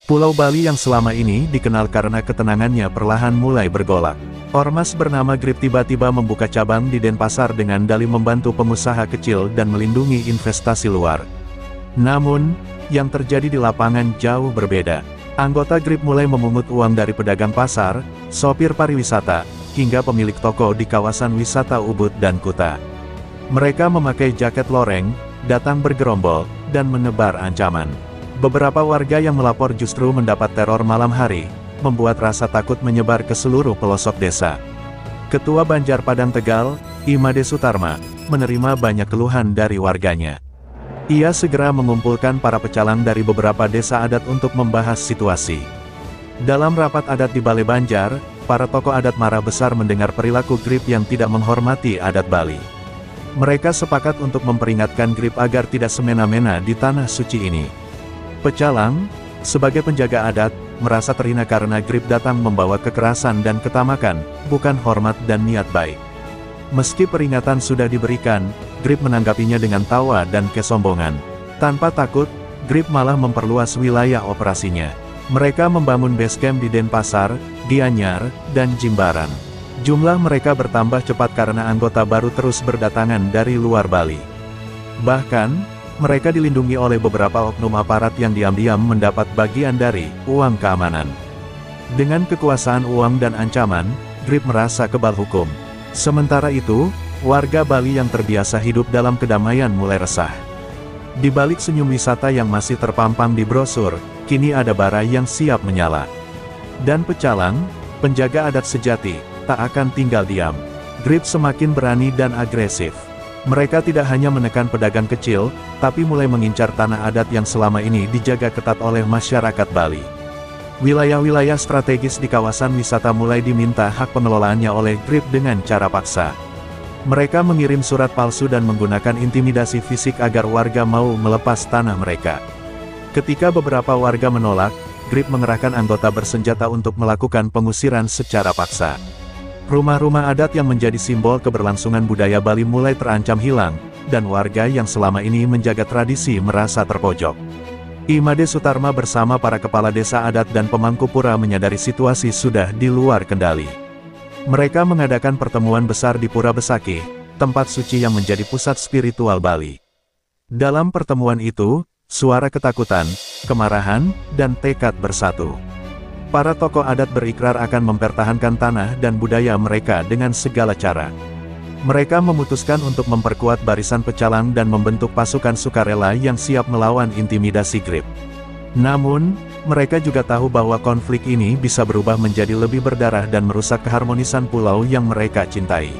Pulau Bali yang selama ini dikenal karena ketenangannya perlahan mulai bergolak. Ormas bernama Grip tiba-tiba membuka cabang di Denpasar dengan dalih membantu pengusaha kecil dan melindungi investasi luar. Namun, yang terjadi di lapangan jauh berbeda. Anggota Grip mulai memungut uang dari pedagang pasar, sopir pariwisata, hingga pemilik toko di kawasan wisata Ubud dan Kuta. Mereka memakai jaket loreng, datang bergerombol, dan menebar ancaman. Beberapa warga yang melapor justru mendapat teror malam hari, membuat rasa takut menyebar ke seluruh pelosok desa. Ketua Banjar Padang Tegal, Imade Sutarma, menerima banyak keluhan dari warganya. Ia segera mengumpulkan para pecalang dari beberapa desa adat untuk membahas situasi. Dalam rapat adat di Balai Banjar, para tokoh adat marah besar mendengar perilaku Grip yang tidak menghormati adat Bali. Mereka sepakat untuk memperingatkan Grip agar tidak semena-mena di tanah suci ini. Pecalang, sebagai penjaga adat, merasa terhina karena Grip datang membawa kekerasan dan ketamakan, bukan hormat dan niat baik. Meski peringatan sudah diberikan, Grip menanggapinya dengan tawa dan kesombongan. Tanpa takut, Grip malah memperluas wilayah operasinya. Mereka membangun base camp di Denpasar, Gianyar, dan Jimbaran. Jumlah mereka bertambah cepat karena anggota baru terus berdatangan dari luar Bali. Bahkan, mereka dilindungi oleh beberapa oknum aparat yang diam-diam mendapat bagian dari uang keamanan. Dengan kekuasaan uang dan ancaman, Grip merasa kebal hukum. Sementara itu, warga Bali yang terbiasa hidup dalam kedamaian mulai resah. Di balik senyum wisata yang masih terpampang di brosur, kini ada bara yang siap menyala. Dan pecalang, penjaga adat sejati, tak akan tinggal diam. Grip semakin berani dan agresif. Mereka tidak hanya menekan pedagang kecil, tapi mulai mengincar tanah adat yang selama ini dijaga ketat oleh masyarakat Bali. Wilayah-wilayah strategis di kawasan wisata mulai diminta hak pengelolaannya oleh Grip dengan cara paksa. Mereka mengirim surat palsu dan menggunakan intimidasi fisik agar warga mau melepas tanah mereka. Ketika beberapa warga menolak, Grip mengerahkan anggota bersenjata untuk melakukan pengusiran secara paksa. Rumah-rumah adat yang menjadi simbol keberlangsungan budaya Bali mulai terancam hilang, dan warga yang selama ini menjaga tradisi merasa terpojok. Imade Sutarma bersama para kepala desa adat dan pemangku pura menyadari situasi sudah di luar kendali. Mereka mengadakan pertemuan besar di Pura Besakih, tempat suci yang menjadi pusat spiritual Bali. Dalam pertemuan itu, suara ketakutan, kemarahan, dan tekad bersatu. Para tokoh adat berikrar akan mempertahankan tanah dan budaya mereka dengan segala cara. Mereka memutuskan untuk memperkuat barisan pecalang dan membentuk pasukan sukarela yang siap melawan intimidasi Grip. Namun, mereka juga tahu bahwa konflik ini bisa berubah menjadi lebih berdarah dan merusak keharmonisan pulau yang mereka cintai.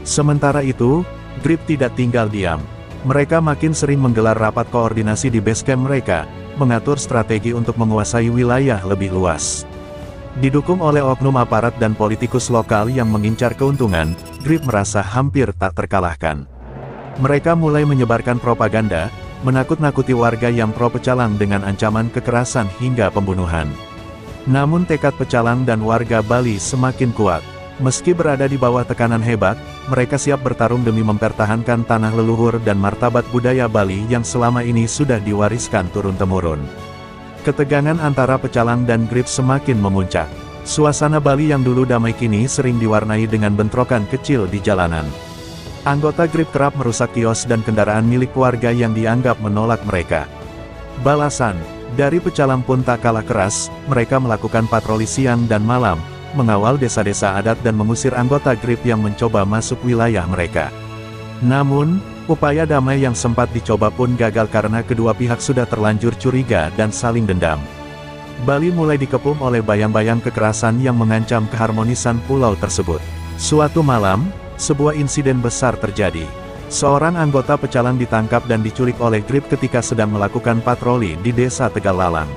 Sementara itu, Grip tidak tinggal diam. Mereka makin sering menggelar rapat koordinasi di base camp mereka, mengatur strategi untuk menguasai wilayah lebih luas. Didukung oleh oknum aparat dan politikus lokal yang mengincar keuntungan, Grip merasa hampir tak terkalahkan. Mereka mulai menyebarkan propaganda, menakut-nakuti warga yang pro pecalang dengan ancaman kekerasan hingga pembunuhan. Namun tekad pecalang dan warga Bali semakin kuat. Meski berada di bawah tekanan hebat, mereka siap bertarung demi mempertahankan tanah leluhur dan martabat budaya Bali yang selama ini sudah diwariskan turun-temurun. Ketegangan antara pecalang dan Grip semakin memuncak. Suasana Bali yang dulu damai kini sering diwarnai dengan bentrokan kecil di jalanan. Anggota Grip kerap merusak kios dan kendaraan milik warga yang dianggap menolak mereka. Balasan dari pecalang pun tak kalah keras, mereka melakukan patroli siang dan malam, mengawal desa-desa adat dan mengusir anggota Grip yang mencoba masuk wilayah mereka. Namun, upaya damai yang sempat dicoba pun gagal karena kedua pihak sudah terlanjur curiga dan saling dendam. Bali mulai dikepung oleh bayang-bayang kekerasan yang mengancam keharmonisan pulau tersebut. Suatu malam, sebuah insiden besar terjadi. Seorang anggota pecalang ditangkap dan diculik oleh Grip ketika sedang melakukan patroli di desa Tegal Lalang.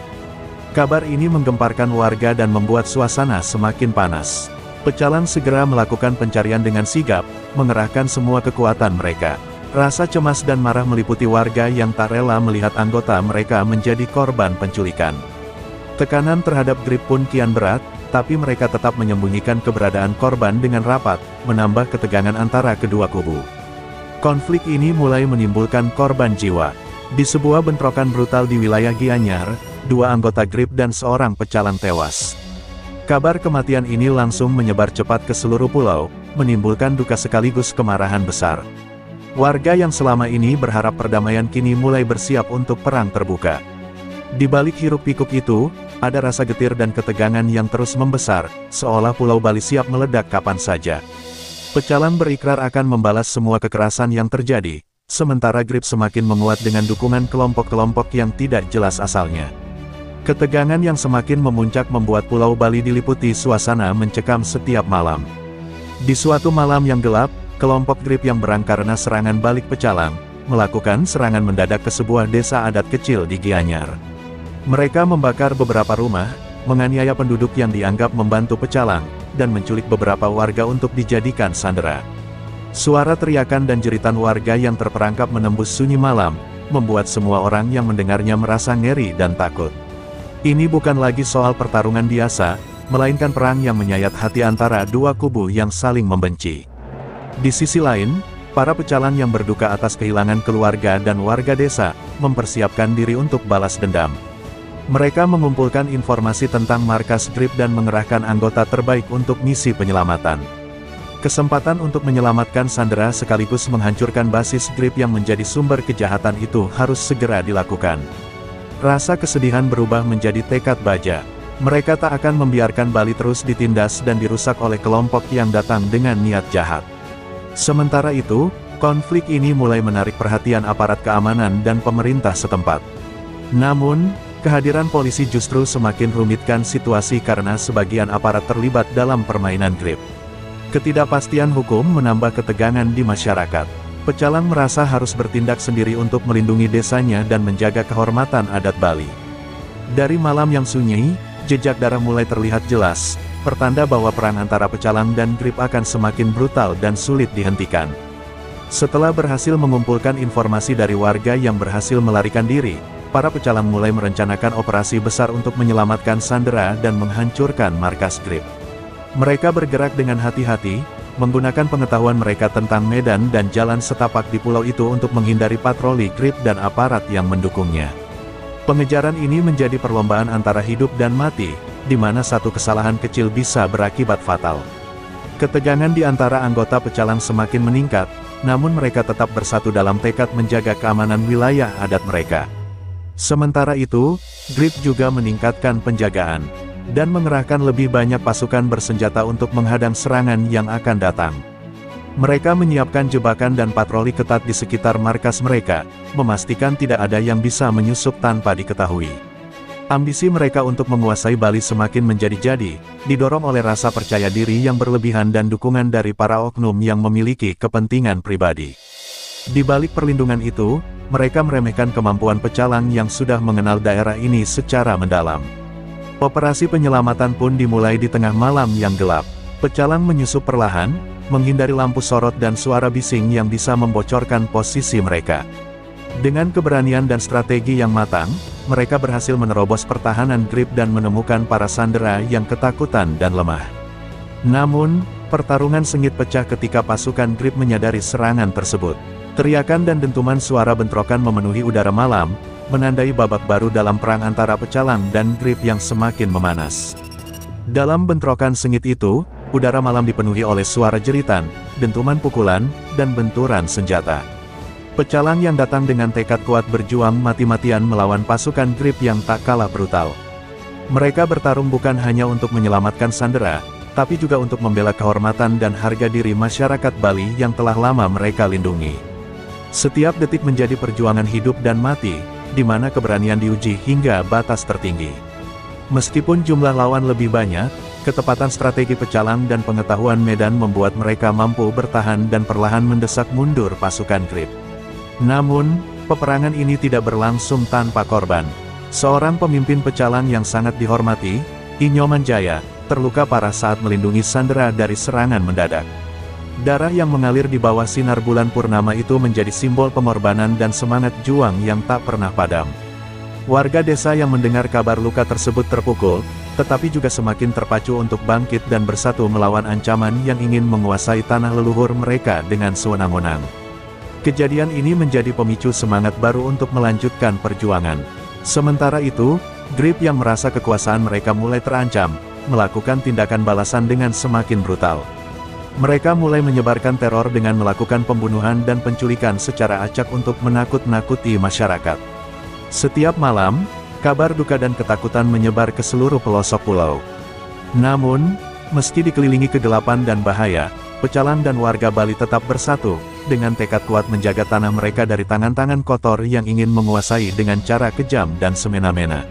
Kabar ini menggemparkan warga dan membuat suasana semakin panas. Pecalang segera melakukan pencarian dengan sigap, mengerahkan semua kekuatan mereka. Rasa cemas dan marah meliputi warga yang tak rela melihat anggota mereka menjadi korban penculikan. Tekanan terhadap Grip pun kian berat, tapi mereka tetap menyembunyikan keberadaan korban dengan rapat, menambah ketegangan antara kedua kubu. Konflik ini mulai menimbulkan korban jiwa. Di sebuah bentrokan brutal di wilayah Gianyar, 2 anggota GRIP dan seorang pecalang tewas. Kabar kematian ini langsung menyebar cepat ke seluruh pulau, menimbulkan duka sekaligus kemarahan besar. Warga yang selama ini berharap perdamaian kini mulai bersiap untuk perang terbuka. Di balik hiruk-pikuk itu, ada rasa getir dan ketegangan yang terus membesar, seolah Pulau Bali siap meledak kapan saja. Pecalang berikrar akan membalas semua kekerasan yang terjadi, sementara GRIP semakin menguat dengan dukungan kelompok-kelompok yang tidak jelas asalnya. Ketegangan yang semakin memuncak membuat Pulau Bali diliputi suasana mencekam setiap malam. Di suatu malam yang gelap, kelompok GRIP yang berang karena serangan balik pecalang, melakukan serangan mendadak ke sebuah desa adat kecil di Gianyar. Mereka membakar beberapa rumah, menganiaya penduduk yang dianggap membantu pecalang, dan menculik beberapa warga untuk dijadikan sandera. Suara teriakan dan jeritan warga yang terperangkap menembus sunyi malam, membuat semua orang yang mendengarnya merasa ngeri dan takut. Ini bukan lagi soal pertarungan biasa, melainkan perang yang menyayat hati antara dua kubu yang saling membenci. Di sisi lain, para pecalang yang berduka atas kehilangan keluarga dan warga desa, mempersiapkan diri untuk balas dendam. Mereka mengumpulkan informasi tentang markas GRIP dan mengerahkan anggota terbaik untuk misi penyelamatan. Kesempatan untuk menyelamatkan sandera sekaligus menghancurkan basis GRIP yang menjadi sumber kejahatan itu harus segera dilakukan. Rasa kesedihan berubah menjadi tekad baja. Mereka tak akan membiarkan Bali terus ditindas dan dirusak oleh kelompok yang datang dengan niat jahat. Sementara itu, konflik ini mulai menarik perhatian aparat keamanan dan pemerintah setempat. Namun, kehadiran polisi justru semakin rumitkan situasi karena sebagian aparat terlibat dalam permainan GRIP. Ketidakpastian hukum menambah ketegangan di masyarakat. Pecalang merasa harus bertindak sendiri untuk melindungi desanya dan menjaga kehormatan adat Bali. Dari malam yang sunyi, jejak darah mulai terlihat jelas, pertanda bahwa perang antara pecalang dan GRIP akan semakin brutal dan sulit dihentikan. Setelah berhasil mengumpulkan informasi dari warga yang berhasil melarikan diri, para pecalang mulai merencanakan operasi besar untuk menyelamatkan sandera dan menghancurkan markas GRIP. Mereka bergerak dengan hati-hati, menggunakan pengetahuan mereka tentang medan dan jalan setapak di pulau itu untuk menghindari patroli GRIP dan aparat yang mendukungnya. Pengejaran ini menjadi perlombaan antara hidup dan mati, di mana satu kesalahan kecil bisa berakibat fatal. Ketegangan di antara anggota pecalang semakin meningkat, namun mereka tetap bersatu dalam tekad menjaga keamanan wilayah adat mereka. Sementara itu, GRIP juga meningkatkan penjagaan dan mengerahkan lebih banyak pasukan bersenjata untuk menghadang serangan yang akan datang. Mereka menyiapkan jebakan dan patroli ketat di sekitar markas mereka, memastikan tidak ada yang bisa menyusup tanpa diketahui. Ambisi mereka untuk menguasai Bali semakin menjadi-jadi, didorong oleh rasa percaya diri yang berlebihan dan dukungan dari para oknum yang memiliki kepentingan pribadi. Di balik perlindungan itu, mereka meremehkan kemampuan pecalang yang sudah mengenal daerah ini secara mendalam. Operasi penyelamatan pun dimulai di tengah malam yang gelap. Pecalang menyusup perlahan, menghindari lampu sorot dan suara bising yang bisa membocorkan posisi mereka. Dengan keberanian dan strategi yang matang, mereka berhasil menerobos pertahanan GRIP dan menemukan para sandera yang ketakutan dan lemah. Namun, pertarungan sengit pecah ketika pasukan GRIP menyadari serangan tersebut. Teriakan dan dentuman suara bentrokan memenuhi udara malam, menandai babak baru dalam perang antara pecalang dan GRIP yang semakin memanas. Dalam bentrokan sengit itu, udara malam dipenuhi oleh suara jeritan, dentuman pukulan, dan benturan senjata. Pecalang yang datang dengan tekad kuat berjuang mati-matian melawan pasukan GRIP yang tak kalah brutal. Mereka bertarung bukan hanya untuk menyelamatkan sandera, tapi juga untuk membela kehormatan dan harga diri masyarakat Bali yang telah lama mereka lindungi. Setiap detik menjadi perjuangan hidup dan mati, di mana keberanian diuji hingga batas tertinggi. Meskipun jumlah lawan lebih banyak, ketepatan strategi pecalang dan pengetahuan medan membuat mereka mampu bertahan dan perlahan mendesak mundur pasukan GRIP. Namun, peperangan ini tidak berlangsung tanpa korban. Seorang pemimpin pecalang yang sangat dihormati, Inyoman Jaya, terluka parah saat melindungi sandera dari serangan mendadak. Darah yang mengalir di bawah sinar bulan purnama itu menjadi simbol pengorbanan dan semangat juang yang tak pernah padam. Warga desa yang mendengar kabar luka tersebut terpukul, tetapi juga semakin terpacu untuk bangkit dan bersatu melawan ancaman yang ingin menguasai tanah leluhur mereka dengan sewenang-wenang. Kejadian ini menjadi pemicu semangat baru untuk melanjutkan perjuangan. Sementara itu, Grip yang merasa kekuasaan mereka mulai terancam, melakukan tindakan balasan dengan semakin brutal. Mereka mulai menyebarkan teror dengan melakukan pembunuhan dan penculikan secara acak untuk menakut-nakuti masyarakat. Setiap malam, kabar duka dan ketakutan menyebar ke seluruh pelosok pulau. Namun, meski dikelilingi kegelapan dan bahaya, pecalang dan warga Bali tetap bersatu, dengan tekad kuat menjaga tanah mereka dari tangan-tangan kotor yang ingin menguasai dengan cara kejam dan semena-mena.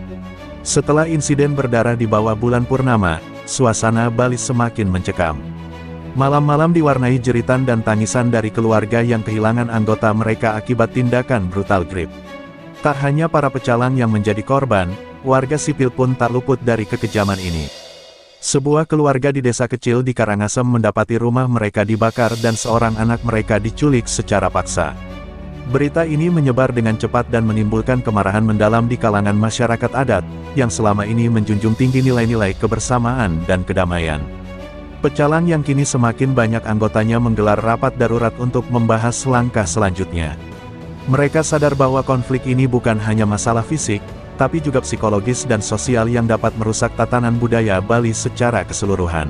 Setelah insiden berdarah di bawah bulan purnama, suasana Bali semakin mencekam. Malam-malam diwarnai jeritan dan tangisan dari keluarga yang kehilangan anggota mereka akibat tindakan brutal Grip. Tak hanya para pecalang yang menjadi korban, warga sipil pun tak luput dari kekejaman ini. Sebuah keluarga di desa kecil di Karangasem mendapati rumah mereka dibakar dan seorang anak mereka diculik secara paksa. Berita ini menyebar dengan cepat dan menimbulkan kemarahan mendalam di kalangan masyarakat adat, yang selama ini menjunjung tinggi nilai-nilai kebersamaan dan kedamaian. Pecalang yang kini semakin banyak anggotanya menggelar rapat darurat untuk membahas langkah selanjutnya. Mereka sadar bahwa konflik ini bukan hanya masalah fisik, tapi juga psikologis dan sosial yang dapat merusak tatanan budaya Bali secara keseluruhan.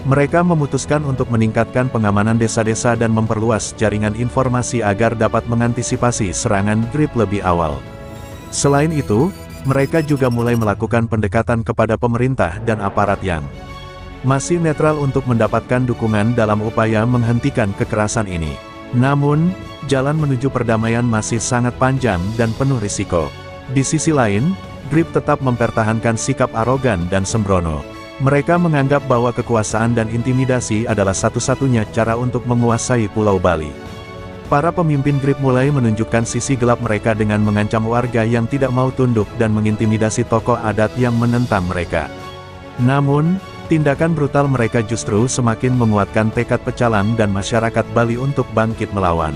Mereka memutuskan untuk meningkatkan pengamanan desa-desa dan memperluas jaringan informasi agar dapat mengantisipasi serangan Grip lebih awal. Selain itu, mereka juga mulai melakukan pendekatan kepada pemerintah dan aparat yang masih netral untuk mendapatkan dukungan dalam upaya menghentikan kekerasan ini. Namun, jalan menuju perdamaian masih sangat panjang dan penuh risiko. Di sisi lain, Grip tetap mempertahankan sikap arogan dan sembrono. Mereka menganggap bahwa kekuasaan dan intimidasi adalah satu-satunya cara untuk menguasai Pulau Bali. Para pemimpin Grip mulai menunjukkan sisi gelap mereka dengan mengancam warga yang tidak mau tunduk dan mengintimidasi tokoh adat yang menentang mereka. Namun, tindakan brutal mereka justru semakin menguatkan tekad pecalang dan masyarakat Bali untuk bangkit melawan.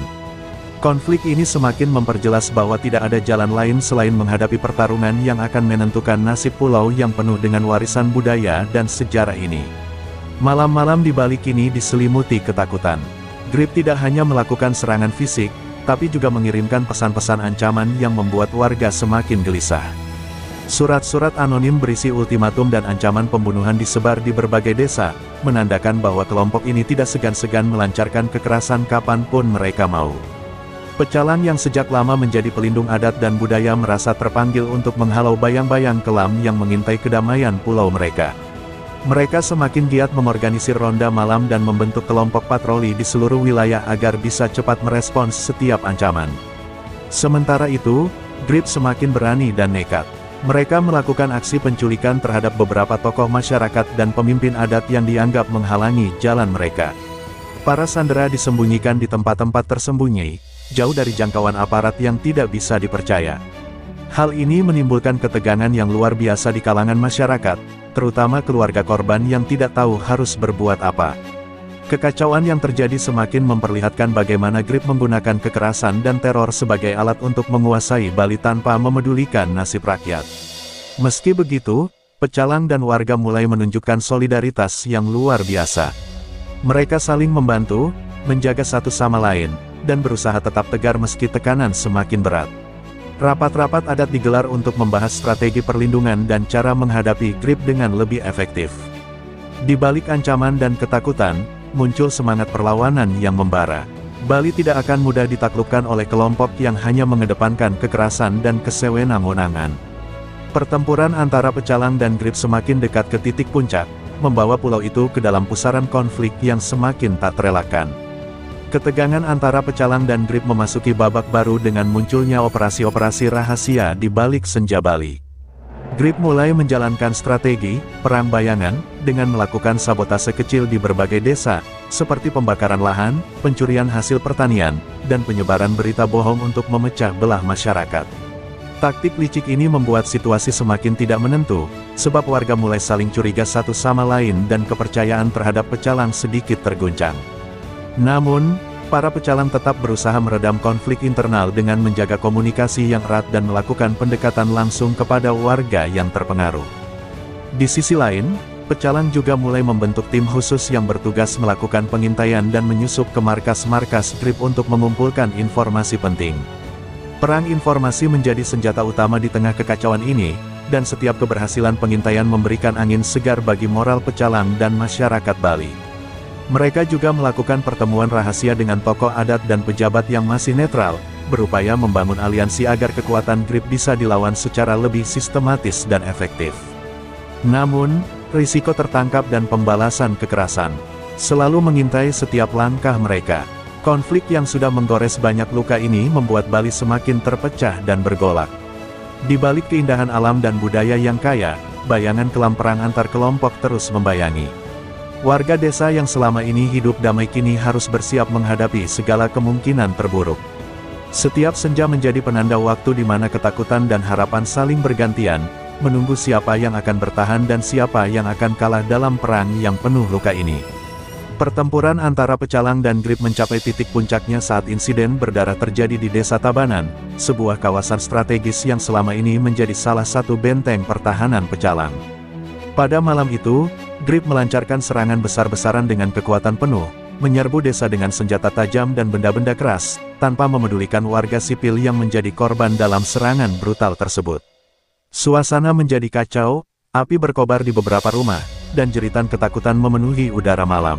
Konflik ini semakin memperjelas bahwa tidak ada jalan lain selain menghadapi pertarungan yang akan menentukan nasib pulau yang penuh dengan warisan budaya dan sejarah ini. Malam-malam di Bali kini diselimuti ketakutan. Grip tidak hanya melakukan serangan fisik, tapi juga mengirimkan pesan-pesan ancaman yang membuat warga semakin gelisah. Surat-surat anonim berisi ultimatum dan ancaman pembunuhan disebar di berbagai desa, menandakan bahwa kelompok ini tidak segan-segan melancarkan kekerasan kapanpun mereka mau. Pecalang yang sejak lama menjadi pelindung adat dan budaya merasa terpanggil untuk menghalau bayang-bayang kelam yang mengintai kedamaian pulau mereka. Mereka semakin giat mengorganisir ronda malam dan membentuk kelompok patroli di seluruh wilayah agar bisa cepat merespons setiap ancaman. Sementara itu, Grip semakin berani dan nekat. Mereka melakukan aksi penculikan terhadap beberapa tokoh masyarakat dan pemimpin adat yang dianggap menghalangi jalan mereka. Para sandera disembunyikan di tempat-tempat tersembunyi, jauh dari jangkauan aparat yang tidak bisa dipercaya. Hal ini menimbulkan ketegangan yang luar biasa di kalangan masyarakat, terutama keluarga korban yang tidak tahu harus berbuat apa. Kekacauan yang terjadi semakin memperlihatkan bagaimana Grip menggunakan kekerasan dan teror sebagai alat untuk menguasai Bali tanpa memedulikan nasib rakyat. Meski begitu, pecalang dan warga mulai menunjukkan solidaritas yang luar biasa. Mereka saling membantu, menjaga satu sama lain, dan berusaha tetap tegar meski tekanan semakin berat. Rapat-rapat adat digelar untuk membahas strategi perlindungan dan cara menghadapi Grip dengan lebih efektif. Di balik ancaman dan ketakutan, muncul semangat perlawanan yang membara. Bali tidak akan mudah ditaklukkan oleh kelompok yang hanya mengedepankan kekerasan dan kesewenang-wenangan. Pertempuran antara pecalang dan Grip semakin dekat ke titik puncak, membawa pulau itu ke dalam pusaran konflik yang semakin tak terelakkan. Ketegangan antara pecalang dan Grip memasuki babak baru dengan munculnya operasi-operasi rahasia di balik senja Bali. Grip mulai menjalankan strategi perang bayangan dengan melakukan sabotase kecil di berbagai desa, seperti pembakaran lahan, pencurian hasil pertanian, dan penyebaran berita bohong untuk memecah belah masyarakat. Taktik licik ini membuat situasi semakin tidak menentu, sebab warga mulai saling curiga satu sama lain dan kepercayaan terhadap pecalang sedikit terguncang. Namun, para pecalang tetap berusaha meredam konflik internal dengan menjaga komunikasi yang erat dan melakukan pendekatan langsung kepada warga yang terpengaruh. Di sisi lain, pecalang juga mulai membentuk tim khusus yang bertugas melakukan pengintaian dan menyusup ke markas-markas Grip untuk mengumpulkan informasi penting. Perang informasi menjadi senjata utama di tengah kekacauan ini, dan setiap keberhasilan pengintaian memberikan angin segar bagi moral pecalang dan masyarakat Bali. Mereka juga melakukan pertemuan rahasia dengan tokoh adat dan pejabat yang masih netral, berupaya membangun aliansi agar kekuatan GRIP bisa dilawan secara lebih sistematis dan efektif. Namun, risiko tertangkap dan pembalasan kekerasan selalu mengintai setiap langkah mereka. Konflik yang sudah menggores banyak luka ini membuat Bali semakin terpecah dan bergolak. Di balik keindahan alam dan budaya yang kaya, bayangan kelam perang antar kelompok terus membayangi. Warga desa yang selama ini hidup damai kini harus bersiap menghadapi segala kemungkinan terburuk. Setiap senja menjadi penanda waktu di mana ketakutan dan harapan saling bergantian, menunggu siapa yang akan bertahan dan siapa yang akan kalah dalam perang yang penuh luka ini. Pertempuran antara pecalang dan GRIP mencapai titik puncaknya saat insiden berdarah terjadi di Desa Tabanan, sebuah kawasan strategis yang selama ini menjadi salah satu benteng pertahanan pecalang. Pada malam itu, GRIP melancarkan serangan besar-besaran dengan kekuatan penuh, menyerbu desa dengan senjata tajam dan benda-benda keras, tanpa memedulikan warga sipil yang menjadi korban dalam serangan brutal tersebut. Suasana menjadi kacau, api berkobar di beberapa rumah, dan jeritan ketakutan memenuhi udara malam.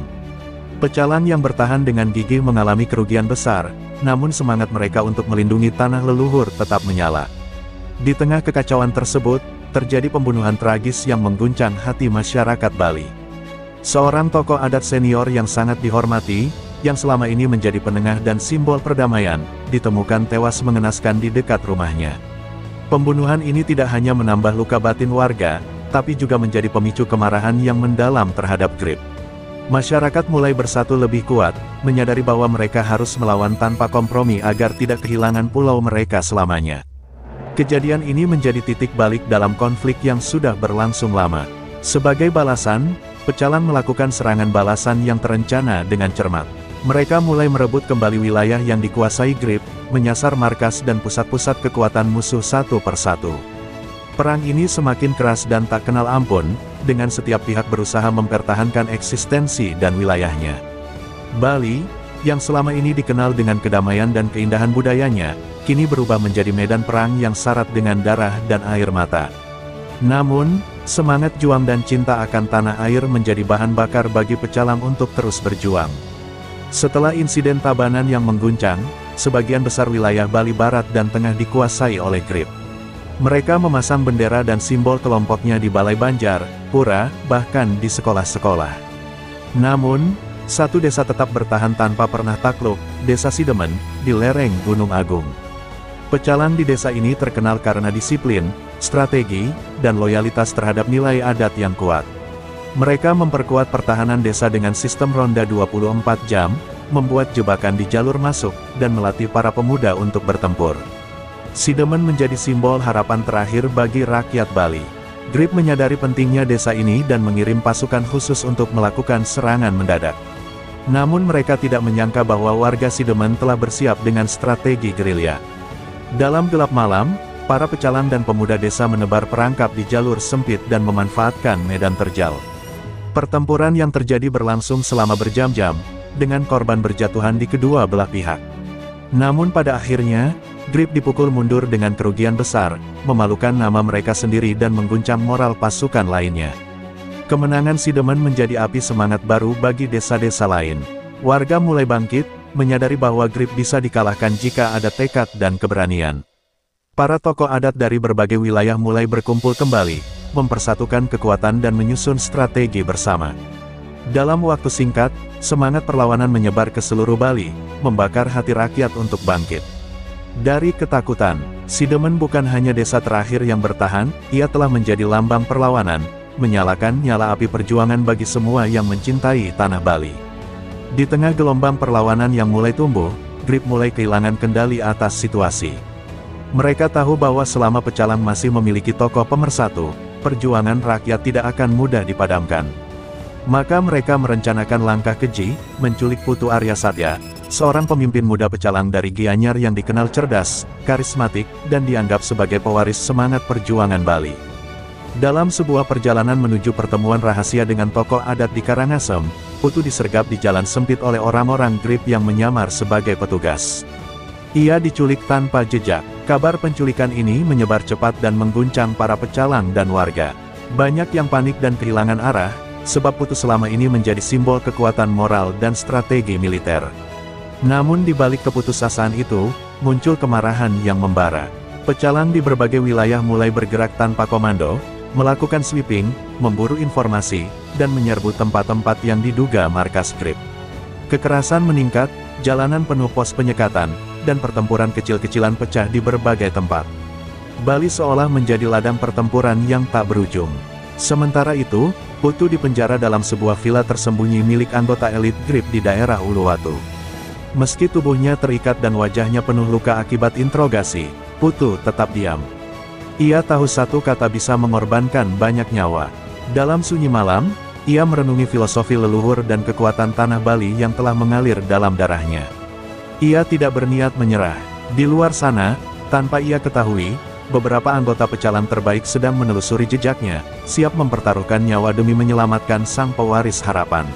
Pecalang yang bertahan dengan gigih mengalami kerugian besar, namun semangat mereka untuk melindungi tanah leluhur tetap menyala. Di tengah kekacauan tersebut, terjadi pembunuhan tragis yang mengguncang hati masyarakat Bali. Seorang tokoh adat senior yang sangat dihormati, yang selama ini menjadi penengah dan simbol perdamaian, ditemukan tewas mengenaskan di dekat rumahnya. Pembunuhan ini tidak hanya menambah luka batin warga, tapi juga menjadi pemicu kemarahan yang mendalam terhadap GRIP. Masyarakat mulai bersatu lebih kuat, menyadari bahwa mereka harus melawan tanpa kompromi agar tidak kehilangan pulau mereka selamanya. Kejadian ini menjadi titik balik dalam konflik yang sudah berlangsung lama. Sebagai balasan, pecalang melakukan serangan balasan yang terencana dengan cermat. Mereka mulai merebut kembali wilayah yang dikuasai GRIP, menyasar markas dan pusat-pusat kekuatan musuh satu persatu. Perang ini semakin keras dan tak kenal ampun, dengan setiap pihak berusaha mempertahankan eksistensi dan wilayahnya. Bali, yang selama ini dikenal dengan kedamaian dan keindahan budayanya, kini berubah menjadi medan perang yang syarat dengan darah dan air mata. Namun, semangat juang dan cinta akan tanah air menjadi bahan bakar bagi pecalang untuk terus berjuang. Setelah insiden Tabanan yang mengguncang, sebagian besar wilayah Bali Barat dan Tengah dikuasai oleh GRIP. Mereka memasang bendera dan simbol kelompoknya di balai banjar, pura, bahkan di sekolah-sekolah. Namun, satu desa tetap bertahan tanpa pernah takluk, Desa Sidemen, di lereng Gunung Agung. Pecalang di desa ini terkenal karena disiplin, strategi, dan loyalitas terhadap nilai adat yang kuat. Mereka memperkuat pertahanan desa dengan sistem ronda 24 jam, membuat jebakan di jalur masuk, dan melatih para pemuda untuk bertempur. Sidemen menjadi simbol harapan terakhir bagi rakyat Bali. GRIP menyadari pentingnya desa ini dan mengirim pasukan khusus untuk melakukan serangan mendadak. Namun mereka tidak menyangka bahwa warga Sidemen telah bersiap dengan strategi gerilya. Dalam gelap malam, para pecalang dan pemuda desa menebar perangkap di jalur sempit dan memanfaatkan medan terjal. Pertempuran yang terjadi berlangsung selama berjam-jam, dengan korban berjatuhan di kedua belah pihak. Namun pada akhirnya, GRIP dipukul mundur dengan kerugian besar, memalukan nama mereka sendiri dan mengguncang moral pasukan lainnya. Kemenangan Sidemen menjadi api semangat baru bagi desa-desa lain. Warga mulai bangkit, menyadari bahwa GRIP bisa dikalahkan jika ada tekad dan keberanian. Para tokoh adat dari berbagai wilayah mulai berkumpul kembali, mempersatukan kekuatan dan menyusun strategi bersama. Dalam waktu singkat, semangat perlawanan menyebar ke seluruh Bali, membakar hati rakyat untuk bangkit. Dari ketakutan, Sidemen bukan hanya desa terakhir yang bertahan, ia telah menjadi lambang perlawanan, menyalakan nyala api perjuangan bagi semua yang mencintai tanah Bali. Di tengah gelombang perlawanan yang mulai tumbuh, GRIP mulai kehilangan kendali atas situasi. Mereka tahu bahwa selama pecalang masih memiliki tokoh pemersatu, perjuangan rakyat tidak akan mudah dipadamkan. Maka mereka merencanakan langkah keji, menculik Putu Arya Satya, seorang pemimpin muda pecalang dari Gianyar yang dikenal cerdas, karismatik, dan dianggap sebagai pewaris semangat perjuangan Bali. Dalam sebuah perjalanan menuju pertemuan rahasia dengan tokoh adat di Karangasem, Putu disergap di jalan sempit oleh orang-orang GRIP yang menyamar sebagai petugas. Ia diculik tanpa jejak, Kabar penculikan ini menyebar cepat dan mengguncang para pecalang dan warga. Banyak yang panik dan kehilangan arah, sebab Putu selama ini menjadi simbol kekuatan moral dan strategi militer. Namun di balik keputusasaan itu, muncul kemarahan yang membara. Pecalang di berbagai wilayah mulai bergerak tanpa komando, melakukan sweeping, memburu informasi, dan menyerbu tempat-tempat yang diduga markas GRIP. Kekerasan meningkat, jalanan penuh pos penyekatan, dan pertempuran kecil-kecilan pecah di berbagai tempat. Bali seolah menjadi ladang pertempuran yang tak berujung. Sementara itu, Putu dipenjara dalam sebuah villa tersembunyi milik anggota elit GRIP di daerah Uluwatu. Meski tubuhnya terikat dan wajahnya penuh luka akibat interogasi, Putu tetap diam. Ia tahu satu kata bisa mengorbankan banyak nyawa. Dalam sunyi malam, ia merenungi filosofi leluhur dan kekuatan tanah Bali yang telah mengalir dalam darahnya. Ia tidak berniat menyerah. Di luar sana, tanpa ia ketahui, beberapa anggota pecalang terbaik sedang menelusuri jejaknya, siap mempertaruhkan nyawa demi menyelamatkan sang pewaris harapan.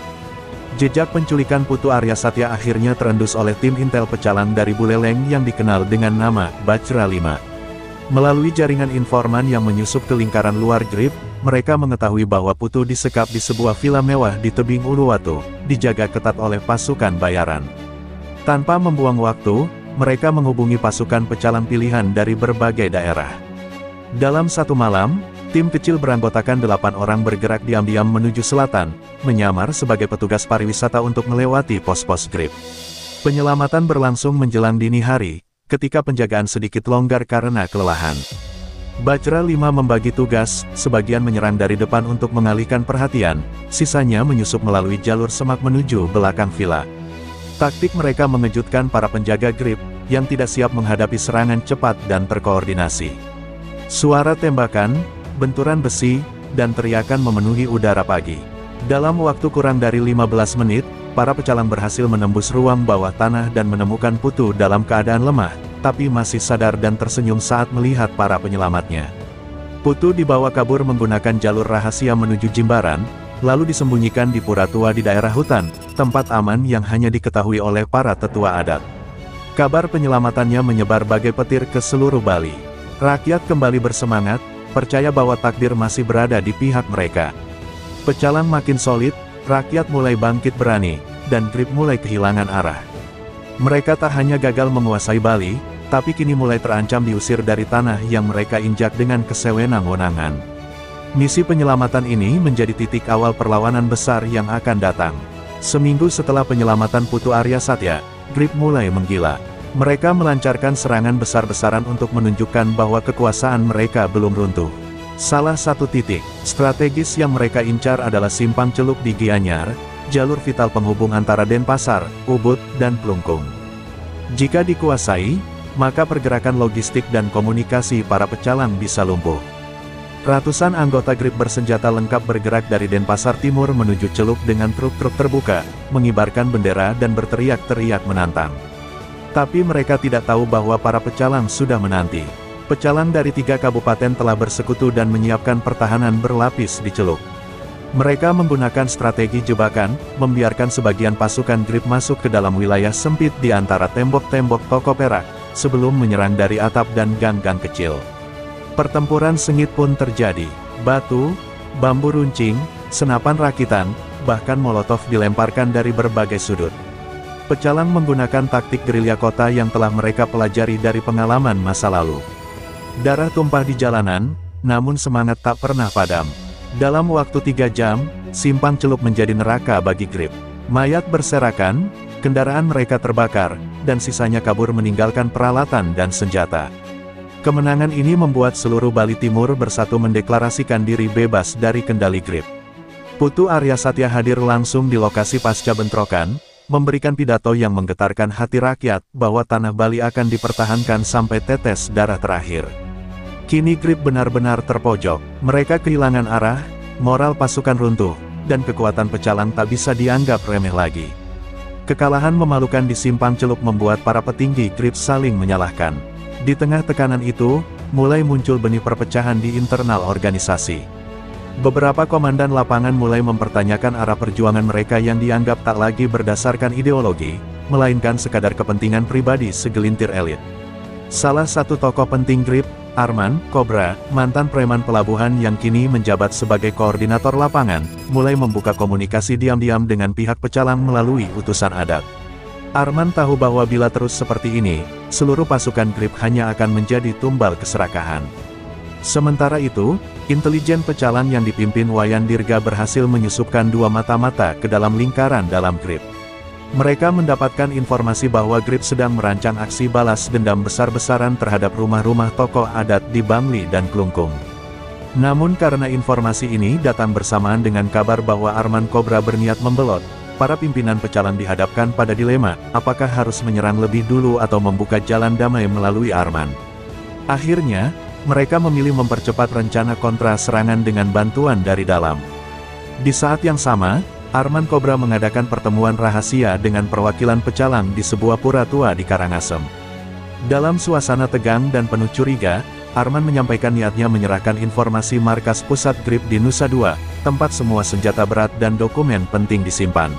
Jejak penculikan Putu Aryasatya akhirnya terendus oleh tim intel pecalang dari Buleleng yang dikenal dengan nama Bajra 5. Melalui jaringan informan yang menyusup ke lingkaran luar GRIP, mereka mengetahui bahwa Putu disekap di sebuah villa mewah di tebing Uluwatu, dijaga ketat oleh pasukan bayaran. Tanpa membuang waktu, mereka menghubungi pasukan pecalang pilihan dari berbagai daerah. Dalam satu malam, tim kecil beranggotakan 8 orang bergerak diam-diam menuju selatan, menyamar sebagai petugas pariwisata untuk melewati pos-pos GRIP. Penyelamatan berlangsung menjelang dini hari, ketika penjagaan sedikit longgar karena kelelahan. Bajra 5 membagi tugas, sebagian menyerang dari depan untuk mengalihkan perhatian, sisanya menyusup melalui jalur semak menuju belakang villa. Taktik mereka mengejutkan para penjaga GRIP, yang tidak siap menghadapi serangan cepat dan terkoordinasi. Suara tembakan, benturan besi, dan teriakan memenuhi udara pagi. Dalam waktu kurang dari 15 menit, para pecalang berhasil menembus ruang bawah tanah dan menemukan Putu dalam keadaan lemah, tapi masih sadar dan tersenyum saat melihat para penyelamatnya. Putu dibawa kabur menggunakan jalur rahasia menuju Jimbaran, lalu disembunyikan di pura tua di daerah hutan, tempat aman yang hanya diketahui oleh para tetua adat. Kabar penyelamatannya menyebar bagai petir ke seluruh Bali. Rakyat kembali bersemangat, percaya bahwa takdir masih berada di pihak mereka. Pecalang makin solid, rakyat mulai bangkit berani, dan GRIP mulai kehilangan arah. Mereka tak hanya gagal menguasai Bali, tapi kini mulai terancam diusir dari tanah yang mereka injak dengan kesewenang-wenangan. Misi penyelamatan ini menjadi titik awal perlawanan besar yang akan datang. Seminggu setelah penyelamatan Putu Aryasatya, GRIP mulai menggila. Mereka melancarkan serangan besar-besaran untuk menunjukkan bahwa kekuasaan mereka belum runtuh. Salah satu titik strategis yang mereka incar adalah simpang celuk di Gianyar, jalur vital penghubung antara Denpasar, Ubud, dan Plungkung. Jika dikuasai, maka pergerakan logistik dan komunikasi para pecalang bisa lumpuh. Ratusan anggota GRIP bersenjata lengkap bergerak dari Denpasar Timur menuju Celuk dengan truk-truk terbuka, mengibarkan bendera dan berteriak-teriak menantang. Tapi mereka tidak tahu bahwa para pecalang sudah menanti. Pecalang dari 3 kabupaten telah bersekutu dan menyiapkan pertahanan berlapis di Celuk. Mereka menggunakan strategi jebakan, membiarkan sebagian pasukan GRIP masuk ke dalam wilayah sempit di antara tembok-tembok toko perak, sebelum menyerang dari atap dan gang-gang kecil. Pertempuran sengit pun terjadi. Batu, bambu runcing, senapan rakitan, bahkan molotov dilemparkan dari berbagai sudut. Pecalang menggunakan taktik gerilya kota yang telah mereka pelajari dari pengalaman masa lalu. Darah tumpah di jalanan, namun semangat tak pernah padam. Dalam waktu 3 jam, simpang Celuk menjadi neraka bagi GRIP. Mayat berserakan, kendaraan mereka terbakar, dan sisanya kabur meninggalkan peralatan dan senjata. Kemenangan ini membuat seluruh Bali Timur bersatu mendeklarasikan diri bebas dari kendali GRIP. Putu Aryasatya hadir langsung di lokasi pasca bentrokan, memberikan pidato yang menggetarkan hati rakyat bahwa tanah Bali akan dipertahankan sampai tetes darah terakhir. Kini GRIP benar-benar terpojok, mereka kehilangan arah, moral pasukan runtuh, dan kekuatan pecalang tak bisa dianggap remeh lagi. Kekalahan memalukan di simpang Celuk membuat para petinggi GRIP saling menyalahkan. Di tengah tekanan itu, mulai muncul benih perpecahan di internal organisasi. Beberapa komandan lapangan mulai mempertanyakan arah perjuangan mereka yang dianggap tak lagi berdasarkan ideologi, melainkan sekadar kepentingan pribadi segelintir elit. Salah satu tokoh penting Grip, Arman Cobra, mantan preman pelabuhan yang kini menjabat sebagai koordinator lapangan, mulai membuka komunikasi diam-diam dengan pihak pecalang melalui utusan adat. Arman tahu bahwa bila terus seperti ini, seluruh pasukan Grip hanya akan menjadi tumbal keserakahan. Sementara itu, intelijen pecalang yang dipimpin Wayan Dirga berhasil menyusupkan dua mata-mata ke dalam lingkaran dalam Grip. Mereka mendapatkan informasi bahwa Grip sedang merancang aksi balas dendam besar-besaran terhadap rumah-rumah tokoh adat di Bangli dan Klungkung. Namun karena informasi ini datang bersamaan dengan kabar bahwa Arman Cobra berniat membelot, para pimpinan pecalang dihadapkan pada dilema, apakah harus menyerang lebih dulu atau membuka jalan damai melalui Arman. Akhirnya, mereka memilih mempercepat rencana kontra serangan dengan bantuan dari dalam. Di saat yang sama, Arman Cobra mengadakan pertemuan rahasia dengan perwakilan pecalang di sebuah pura tua di Karangasem. Dalam suasana tegang dan penuh curiga, Arman menyampaikan niatnya menyerahkan informasi markas pusat Grip di Nusa Dua, tempat semua senjata berat dan dokumen penting disimpan.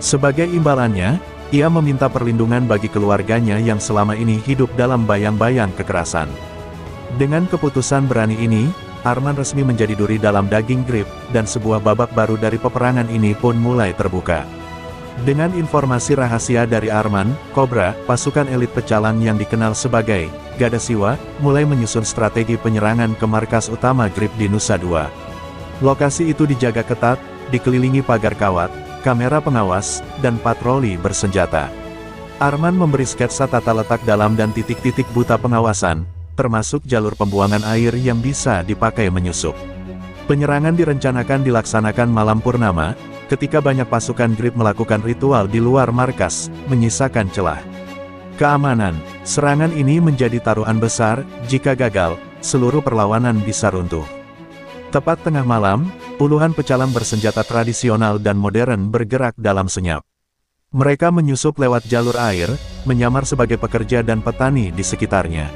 Sebagai imbalannya, ia meminta perlindungan bagi keluarganya yang selama ini hidup dalam bayang-bayang kekerasan. Dengan keputusan berani ini, Arman resmi menjadi duri dalam daging Grip, dan sebuah babak baru dari peperangan ini pun mulai terbuka. Dengan informasi rahasia dari Arman Cobra, pasukan elit pecalang yang dikenal sebagai Gada Siwa, mulai menyusun strategi penyerangan ke markas utama Grip di Nusa Dua. Lokasi itu dijaga ketat, dikelilingi pagar kawat, kamera pengawas, dan patroli bersenjata. Arman memberi sketsa tata letak dalam dan titik-titik buta pengawasan, termasuk jalur pembuangan air yang bisa dipakai menyusup. Penyerangan direncanakan dilaksanakan malam purnama, ketika banyak pasukan Grip melakukan ritual di luar markas, menyisakan celah keamanan. Serangan ini menjadi taruhan besar, jika gagal, seluruh perlawanan bisa runtuh. Tepat tengah malam, puluhan pecalang bersenjata tradisional dan modern bergerak dalam senyap. Mereka menyusup lewat jalur air, menyamar sebagai pekerja dan petani di sekitarnya.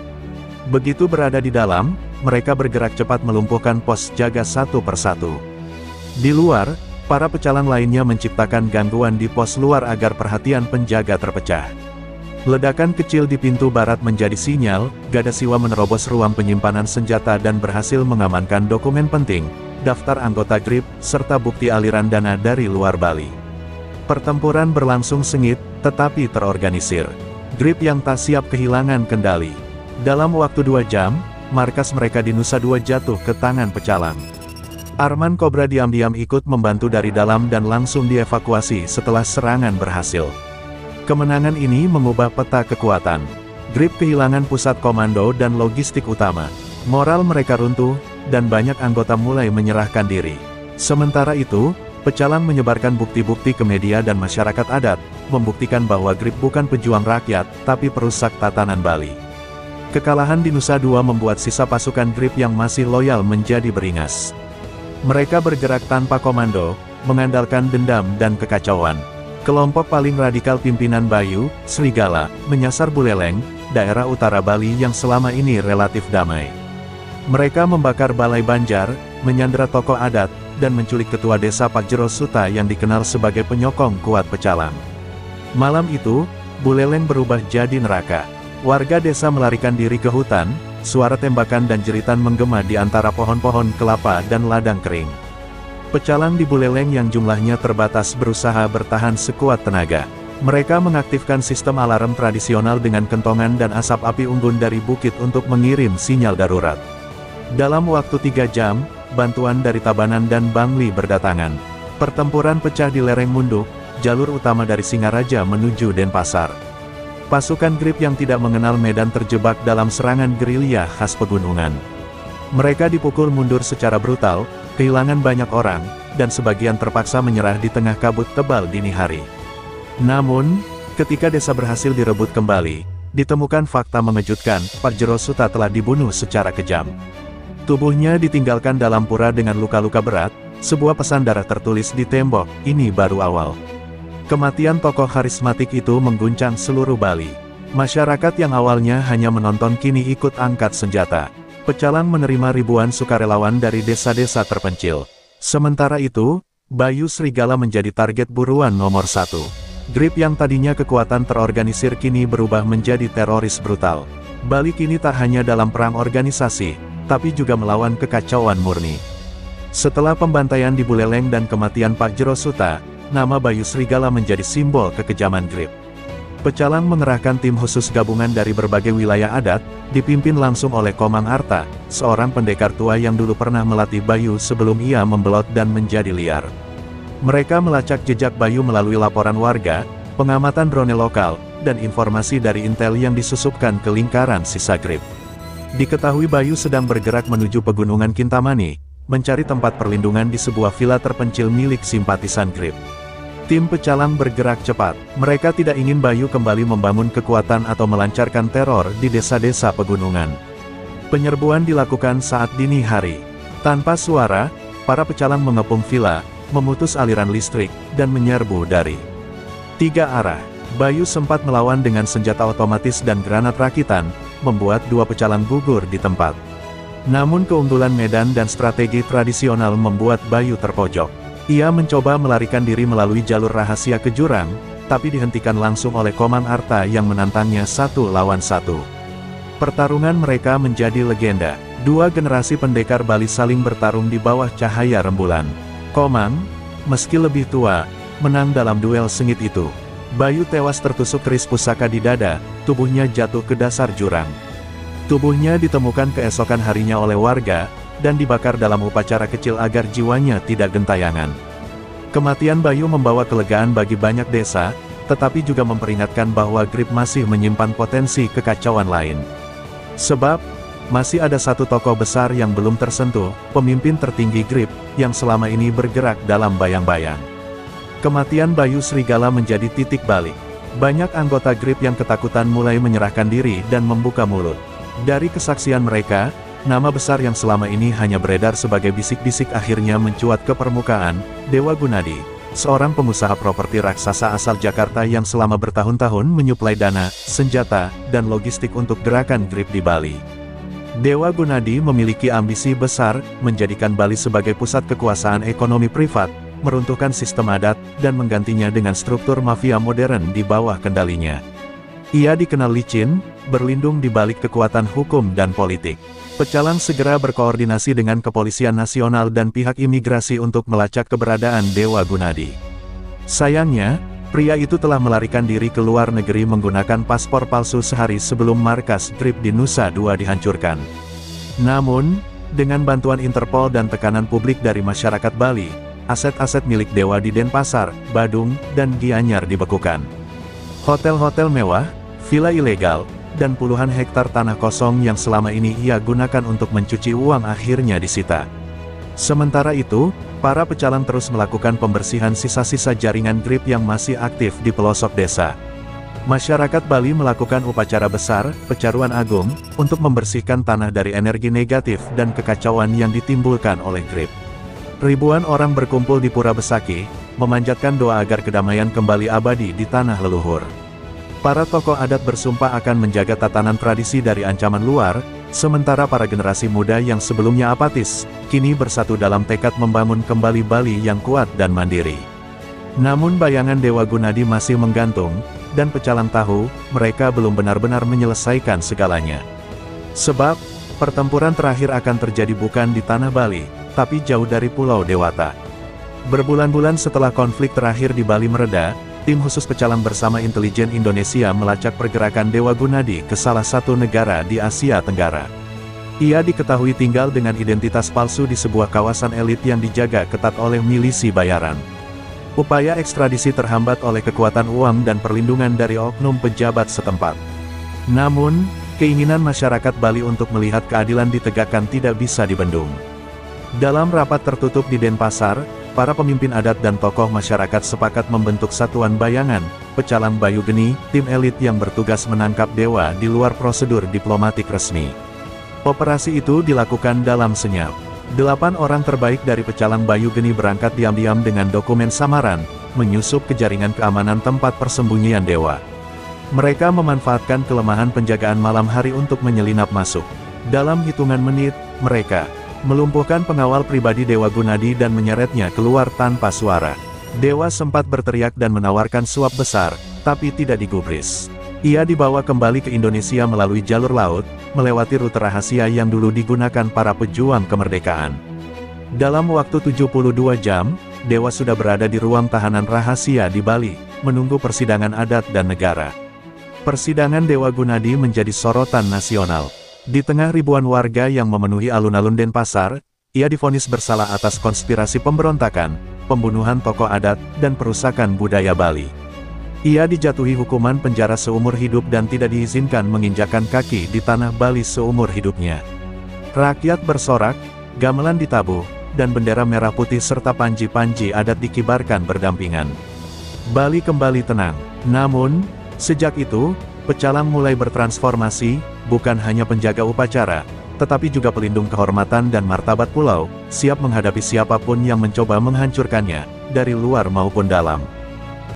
Begitu berada di dalam, mereka bergerak cepat melumpuhkan pos jaga satu persatu. Di luar, para pecalang lainnya menciptakan gangguan di pos luar agar perhatian penjaga terpecah. Ledakan kecil di pintu barat menjadi sinyal, Gada Siwa menerobos ruang penyimpanan senjata dan berhasil mengamankan dokumen penting, daftar anggota Grip, serta bukti aliran dana dari luar Bali. Pertempuran berlangsung sengit, tetapi terorganisir. Grip yang tak siap kehilangan kendali. Dalam waktu 2 jam, markas mereka di Nusa Dua jatuh ke tangan pecalang. Arman Cobra diam-diam ikut membantu dari dalam dan langsung dievakuasi setelah serangan berhasil. Kemenangan ini mengubah peta kekuatan. Grip kehilangan pusat komando dan logistik utama. Moral mereka runtuh, dan banyak anggota mulai menyerahkan diri. Sementara itu, pecalang menyebarkan bukti-bukti ke media dan masyarakat adat, membuktikan bahwa Grip bukan pejuang rakyat, tapi perusak tatanan Bali. Kekalahan di Nusa Dua membuat sisa pasukan Grip yang masih loyal menjadi beringas. Mereka bergerak tanpa komando, mengandalkan dendam dan kekacauan. Kelompok paling radikal pimpinan Bayu, Srigala, menyasar Buleleng, daerah utara Bali yang selama ini relatif damai. Mereka membakar balai Banjar, menyandera tokoh adat, dan menculik ketua desa Pajero Suta yang dikenal sebagai penyokong kuat pecalang. Malam itu, Buleleng berubah jadi neraka. Warga desa melarikan diri ke hutan, suara tembakan dan jeritan menggema di antara pohon-pohon kelapa dan ladang kering. Pecalang di Buleleng yang jumlahnya terbatas berusaha bertahan sekuat tenaga. Mereka mengaktifkan sistem alarm tradisional dengan kentongan dan asap api unggun dari bukit untuk mengirim sinyal darurat. Dalam waktu 3 jam, bantuan dari Tabanan dan Bangli berdatangan. Pertempuran pecah di lereng Munduk, jalur utama dari Singaraja menuju Denpasar. Pasukan Grip yang tidak mengenal medan terjebak dalam serangan gerilya khas pegunungan. Mereka dipukul mundur secara brutal, kehilangan banyak orang, dan sebagian terpaksa menyerah di tengah kabut tebal dini hari. Namun, ketika desa berhasil direbut kembali, ditemukan fakta mengejutkan, Pajero Suta telah dibunuh secara kejam. Tubuhnya ditinggalkan dalam pura dengan luka-luka berat, sebuah pesan darah tertulis di tembok, ini baru awal. Kematian tokoh karismatik itu mengguncang seluruh Bali. Masyarakat yang awalnya hanya menonton kini ikut angkat senjata. Pecalang menerima ribuan sukarelawan dari desa-desa terpencil. Sementara itu, Bayu Srigala menjadi target buruan nomor 1. Grip yang tadinya kekuatan terorganisir kini berubah menjadi teroris brutal. Bali kini tak hanya dalam perang organisasi, tapi juga melawan kekacauan murni. Setelah pembantaian di Buleleng dan kematian Pak Jero Suta, nama Bayu Srigala menjadi simbol kekejaman GRIP. Pecalang mengerahkan tim khusus gabungan dari berbagai wilayah adat, dipimpin langsung oleh Komang Arta, seorang pendekar tua yang dulu pernah melatih Bayu sebelum ia membelot dan menjadi liar. Mereka melacak jejak Bayu melalui laporan warga, pengamatan drone lokal, dan informasi dari intel yang disusupkan ke lingkaran sisa GRIP. Diketahui Bayu sedang bergerak menuju pegunungan Kintamani, mencari tempat perlindungan di sebuah villa terpencil milik simpatisan GRIP. Tim pecalang bergerak cepat. Mereka tidak ingin Bayu kembali membangun kekuatan atau melancarkan teror di desa-desa pegunungan. Penyerbuan dilakukan saat dini hari. Tanpa suara, para pecalang mengepung villa, memutus aliran listrik, dan menyerbu dari 3 arah. Bayu sempat melawan dengan senjata otomatis dan granat rakitan, membuat 2 pecalang gugur di tempat. Namun keunggulan medan dan strategi tradisional membuat Bayu terpojok. Ia mencoba melarikan diri melalui jalur rahasia ke jurang, tapi dihentikan langsung oleh Komang Arta yang menantangnya 1 lawan 1. Pertarungan mereka menjadi legenda. 2 generasi pendekar Bali saling bertarung di bawah cahaya rembulan. Komang, meski lebih tua, menang dalam duel sengit itu. Bayu tewas tertusuk keris pusaka di dada, tubuhnya jatuh ke dasar jurang. Tubuhnya ditemukan keesokan harinya oleh warga, dan dibakar dalam upacara kecil agar jiwanya tidak gentayangan. Kematian Bayu membawa kelegaan bagi banyak desa, tetapi juga memperingatkan bahwa GRIP masih menyimpan potensi kekacauan lain. Sebab, masih ada satu tokoh besar yang belum tersentuh, pemimpin tertinggi GRIP, yang selama ini bergerak dalam bayang-bayang. Kematian Bayu Srigala menjadi titik balik. Banyak anggota GRIP yang ketakutan mulai menyerahkan diri dan membuka mulut. Dari kesaksian mereka, nama besar yang selama ini hanya beredar sebagai bisik-bisik akhirnya mencuat ke permukaan. Dewa Gunadi, seorang pengusaha properti raksasa asal Jakarta yang selama bertahun-tahun menyuplai dana, senjata, dan logistik untuk gerakan GRIP di Bali. Dewa Gunadi memiliki ambisi besar, menjadikan Bali sebagai pusat kekuasaan ekonomi privat, meruntuhkan sistem adat, dan menggantinya dengan struktur mafia modern di bawah kendalinya. Ia dikenal licin, berlindung di balik kekuatan hukum dan politik. Pecalang segera berkoordinasi dengan Kepolisian Nasional dan pihak imigrasi untuk melacak keberadaan Dewa Gunadi. Sayangnya, pria itu telah melarikan diri ke luar negeri menggunakan paspor palsu sehari sebelum markas GRIP di Nusa Dua dihancurkan. Namun, dengan bantuan Interpol dan tekanan publik dari masyarakat Bali, aset-aset milik Dewa di Denpasar, Badung, dan Gianyar dibekukan. Hotel-hotel mewah, villa ilegal, dan puluhan hektar tanah kosong yang selama ini ia gunakan untuk mencuci uang akhirnya disita. Sementara itu, para pecalang terus melakukan pembersihan sisa-sisa jaringan GRIP yang masih aktif di pelosok desa. Masyarakat Bali melakukan upacara besar, Pecaruan Agung, untuk membersihkan tanah dari energi negatif dan kekacauan yang ditimbulkan oleh GRIP. Ribuan orang berkumpul di Pura Besaki, memanjatkan doa agar kedamaian kembali abadi di tanah leluhur. Para tokoh adat bersumpah akan menjaga tatanan tradisi dari ancaman luar, sementara para generasi muda yang sebelumnya apatis, kini bersatu dalam tekad membangun kembali Bali yang kuat dan mandiri. Namun bayangan Dewa Gunadi masih menggantung, dan pecalang tahu, mereka belum benar-benar menyelesaikan segalanya. Sebab, pertempuran terakhir akan terjadi bukan di tanah Bali, tapi jauh dari Pulau Dewata. Berbulan-bulan setelah konflik terakhir di Bali mereda, tim khusus pecalang bersama intelijen Indonesia melacak pergerakan Dewa Gunadi ke salah satu negara di Asia Tenggara. Ia diketahui tinggal dengan identitas palsu di sebuah kawasan elit yang dijaga ketat oleh milisi bayaran. Upaya ekstradisi terhambat oleh kekuatan uang dan perlindungan dari oknum pejabat setempat. Namun, keinginan masyarakat Bali untuk melihat keadilan ditegakkan tidak bisa dibendung. Dalam rapat tertutup di Denpasar, para pemimpin adat dan tokoh masyarakat sepakat membentuk Satuan Bayangan, Pecalang Bayu Geni, tim elit yang bertugas menangkap Dewa di luar prosedur diplomatik resmi. Operasi itu dilakukan dalam senyap. 8 orang terbaik dari Pecalang Bayu Geni berangkat diam-diam dengan dokumen samaran, menyusup ke jaringan keamanan tempat persembunyian Dewa. Mereka memanfaatkan kelemahan penjagaan malam hari untuk menyelinap masuk. Dalam hitungan menit, mereka melumpuhkan pengawal pribadi Dewa Gunadi dan menyeretnya keluar tanpa suara. Dewa sempat berteriak dan menawarkan suap besar, tapi tidak digubris. Ia dibawa kembali ke Indonesia melalui jalur laut, melewati rute rahasia yang dulu digunakan para pejuang kemerdekaan. Dalam waktu 72 jam, Dewa sudah berada di ruang tahanan rahasia di Bali, menunggu persidangan adat dan negara. Persidangan Dewa Gunadi menjadi sorotan nasional. Di tengah ribuan warga yang memenuhi alun-alun Denpasar, ia divonis bersalah atas konspirasi pemberontakan, pembunuhan tokoh adat, dan perusakan budaya Bali. Ia dijatuhi hukuman penjara seumur hidup dan tidak diizinkan menginjakkan kaki di tanah Bali seumur hidupnya. Rakyat bersorak, gamelan ditabuh, dan bendera merah putih serta panji-panji adat dikibarkan berdampingan. Bali kembali tenang. Namun, sejak itu, pecalang mulai bertransformasi, bukan hanya penjaga upacara, tetapi juga pelindung kehormatan dan martabat pulau, siap menghadapi siapapun yang mencoba menghancurkannya, dari luar maupun dalam.